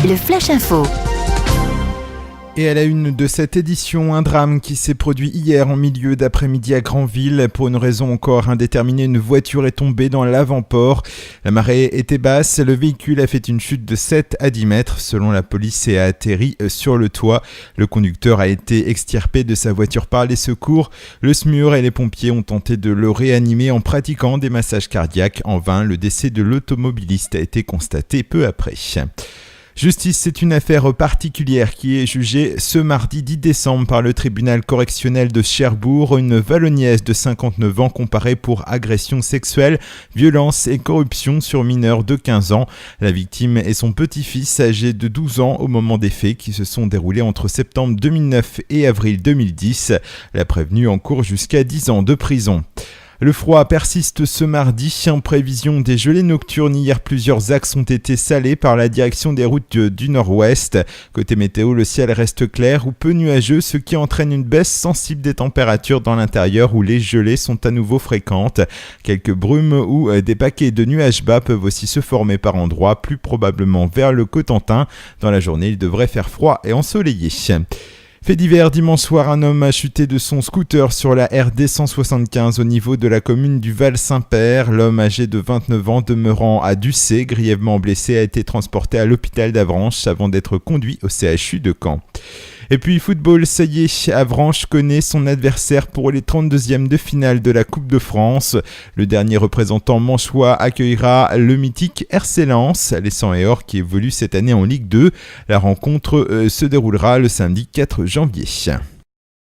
le Flash Info. Et à la une de cette édition, un drame qui s'est produit hier en milieu d'après-midi à Granville. Pour une raison encore indéterminée, une voiture est tombée dans l'avant-port. La marée était basse, le véhicule a fait une chute de 7 à 10 mètres selon la police et a atterri sur le toit. Le conducteur a été extirpé de sa voiture par les secours. Le SMUR et les pompiers ont tenté de le réanimer en pratiquant des massages cardiaques. En vain, le décès de l'automobiliste a été constaté peu après. Justice, c'est une affaire particulière qui est jugée ce mardi 10 décembre par le tribunal correctionnel de Cherbourg. Une Vallonniaise de 59 ans comparée pour agression sexuelle, violence et corruption sur mineur de 15 ans. La victime est son petit-fils âgé de 12 ans au moment des faits qui se sont déroulés entre septembre 2009 et avril 2010. La prévenue encourt jusqu'à 10 ans de prison. Le froid persiste ce mardi. En prévision des gelées nocturnes, hier plusieurs axes ont été salés par la direction des routes du nord-ouest. Côté météo, le ciel reste clair ou peu nuageux, ce qui entraîne une baisse sensible des températures dans l'intérieur où les gelées sont à nouveau fréquentes. Quelques brumes ou des paquets de nuages bas peuvent aussi se former par endroits, plus probablement vers le Cotentin. Dans la journée, il devrait faire froid et ensoleillé. Fait divers, dimanche soir, un homme a chuté de son scooter sur la RD 175 au niveau de la commune du Val-Saint-Père. L'homme âgé de 29 ans demeurant à Ducé, grièvement blessé, a été transporté à l'hôpital d'Avranches avant d'être conduit au CHU de Caen. Et puis football, ça y est, Avranches connaît son adversaire pour les 32e de finale de la Coupe de France. Le dernier représentant manchois accueillera le mythique RC Lens, les 100 et or qui évolue cette année en Ligue 2. La rencontre se déroulera le samedi 4 janvier.